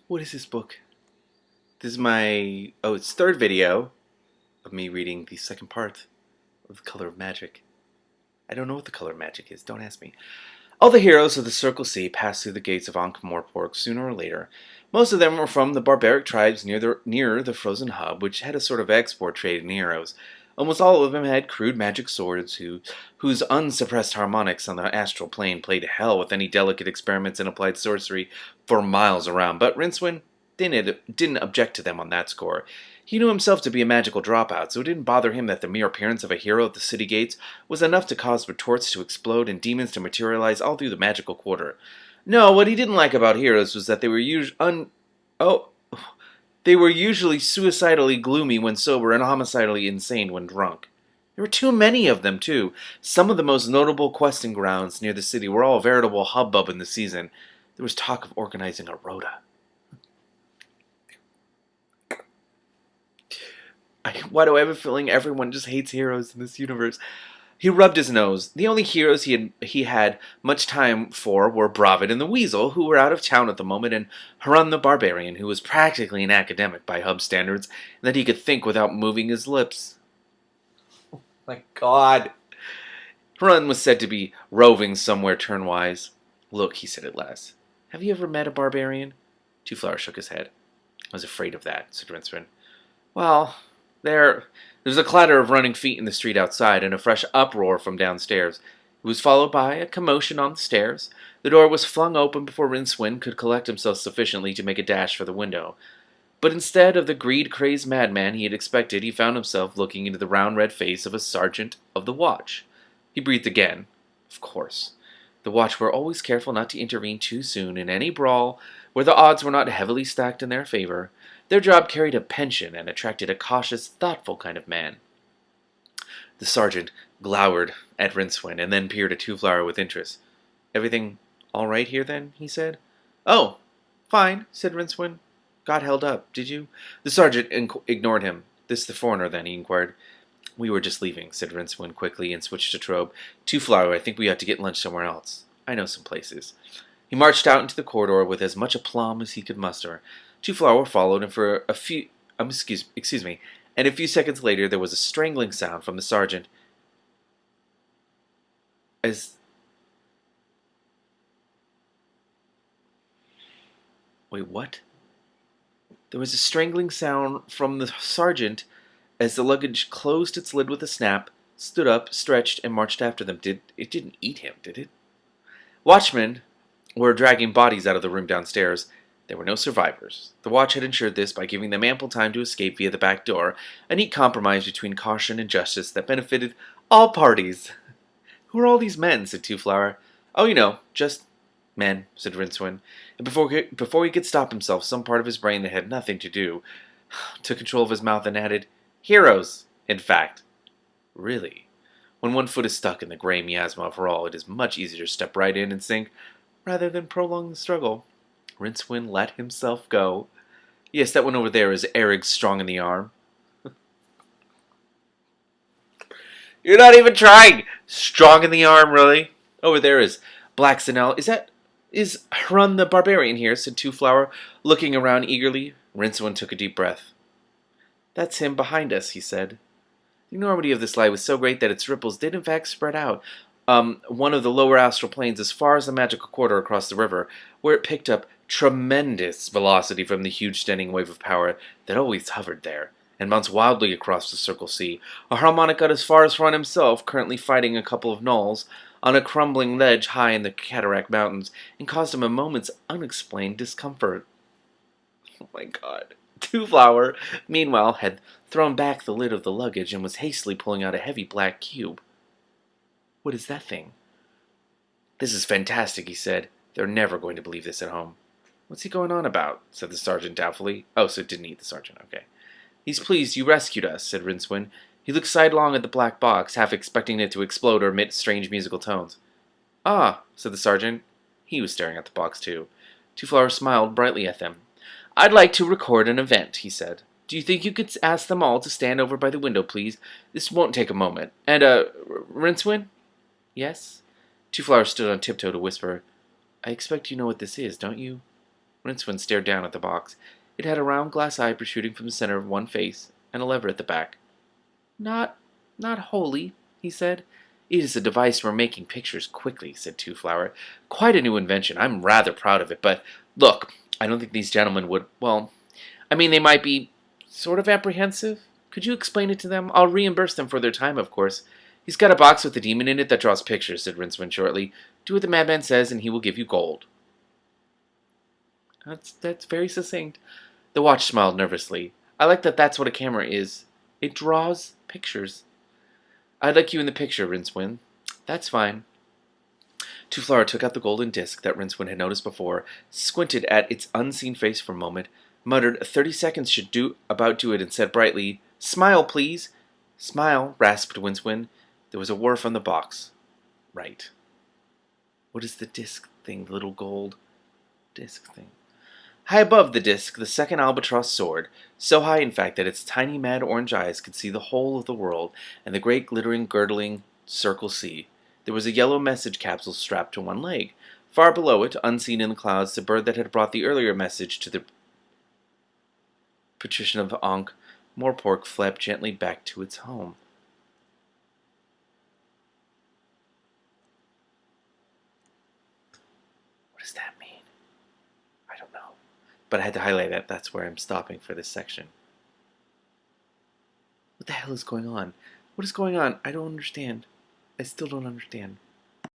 What is this book? This is my, it's third video of me reading the second part of The Color of Magic. I don't know what the color of magic is, don't ask me. All the heroes of the Circle Sea passed through the gates of Ankh-Morpork sooner or later. Most of them were from the barbaric tribes near the frozen hub, which had a sort of export trade in heroes. Almost all of them had crude magic swords whose unsuppressed harmonics on the astral plane played hell with any delicate experiments in applied sorcery for miles around. But Rincewind didn't object to them on that score. He knew himself to be a magical dropout, so it didn't bother him that the mere appearance of a hero at the city gates was enough to cause retorts to explode and demons to materialize all through the magical quarter. No, what he didn't like about heroes was that they were they were usually suicidally gloomy when sober and homicidally insane when drunk. There were too many of them, too. Some of the most notable questing grounds near the city were all a veritable hubbub in the season. There was talk of organizing a rota. Why do I have a feeling everyone just hates heroes in this universe? He rubbed his nose. The only heroes he had much time for were Bravid and the Weasel, who were out of town at the moment, and Harun the Barbarian, who was practically an academic by hub standards, and that he could think without moving his lips. Oh my God. Harun was said to be roving somewhere turnwise. Look, he said at last, have you ever met a barbarian? Two Flower shook his head. I was afraid of that, said Rincewind. Well, there's a clatter of running feet in the street outside, and a fresh uproar from downstairs. It was followed by a commotion on the stairs. The door was flung open before Rincewind could collect himself sufficiently to make a dash for the window. But instead of the greed-crazed madman he had expected, he found himself looking into the round red face of a sergeant of the watch. He breathed again. Of course. The watch were always careful not to intervene too soon in any brawl where the odds were not heavily stacked in their favor. Their job carried a pension and attracted a cautious, thoughtful kind of man. The sergeant glowered at Rincewind and then peered at Two Flower with interest. Everything all right here, then? He said. Oh, fine, said Rincewind. Got held up, did you? The sergeant ignored him. This the foreigner, then? He inquired. We were just leaving, said Rincewind quickly and switched to Trobe. Two Flower, I think we ought to get lunch somewhere else. I know some places. He marched out into the corridor with as much aplomb as he could muster. Two Flower followed, and for a few, excuse me, and a few seconds later there was a strangling sound from the sergeant. Wait, what? There was a strangling sound from the sergeant as the luggage closed its lid with a snap, stood up, stretched, and marched after them. It didn't eat him, did it? Watchmen were dragging bodies out of the room downstairs. There were no survivors. The watch had ensured this by giving them ample time to escape via the back door, a neat compromise between caution and justice that benefited all parties. Who are all these men? Said Two Flower. Oh, you know, just men, said Rincewind. And before he could stop himself, some part of his brain that had nothing to do took control of his mouth and added, heroes, in fact. Really? When one foot is stuck in the gray miasma of Hral, it is much easier to step right in and sink, rather than prolong the struggle. Rincewind let himself go. Yes, that one over there is Eric Strong in the Arm. You're not even trying! Strong in the Arm, really? Over there is Black Sinel. Is Harun the Barbarian here? Said Two Flower, looking around eagerly. Rincewind took a deep breath. That's him behind us, he said. The enormity of this light was so great that its ripples did in fact spread out. One of the lower astral planes as far as the magical quarter across the river, where it picked up tremendous velocity from the huge standing wave of power that always hovered there, and bounced wildly across the Circle Sea. A harmonic got as far as Ron himself, currently fighting a couple of gnolls, on a crumbling ledge high in the Cataract Mountains, and caused him a moment's unexplained discomfort. Oh my God. Two Flower, meanwhile, had thrown back the lid of the luggage and was hastily pulling out a heavy black cube. What is that thing? This is fantastic, he said. They're never going to believe this at home. What's he going on about? Said the sergeant doubtfully. Oh, so it didn't eat the sergeant. Okay. He's pleased you rescued us, said Rincewind. He looked sidelong at the black box, half expecting it to explode or emit strange musical tones. Ah, said the sergeant. He was staring at the box, too. Two Flower smiled brightly at them. I'd like to record an event, he said. Do you think you could ask them all to stand over by the window, please? This won't take a moment. And, Rincewind? Yes? Two Flower stood on tiptoe to whisper, I expect you know what this is, don't you? Rincewind stared down at the box. It had a round glass eye protruding from the center of one face, and a lever at the back. Not wholly, he said. It is a device for making pictures quickly, said Two Flower. Quite a new invention. I'm rather proud of it, but look, I don't think these gentlemen would, well, I mean, they might be sort of apprehensive. Could you explain it to them? I'll reimburse them for their time, of course. He's got a box with a demon in it that draws pictures, said Rincewind shortly. Do what the madman says, and he will give you gold. That's very succinct. The watch smiled nervously. I like that that's what a camera is. It draws pictures. I'd like you in the picture, Rincewind. That's fine. Two Flower took out the golden disc that Rincewind had noticed before, squinted at its unseen face for a moment, muttered 30 seconds should about do it, and said brightly, Smile, please. Smile, rasped Rincewind. There was a whir from the box. Right. What is the disc thing, the little gold disc thing? High above the disc, the second albatross soared, so high in fact that its tiny mad orange eyes could see the whole of the world and the great glittering, girdling circle sea. There was a yellow message capsule strapped to one leg. Far below it, unseen in the clouds, the bird that had brought the earlier message to the patrician of Ankh Morpork flapped gently back to its home. What does that mean? I don't know. But I had to highlight that. That's where I'm stopping for this section. What the hell is going on? What is going on? I don't understand. I still don't understand.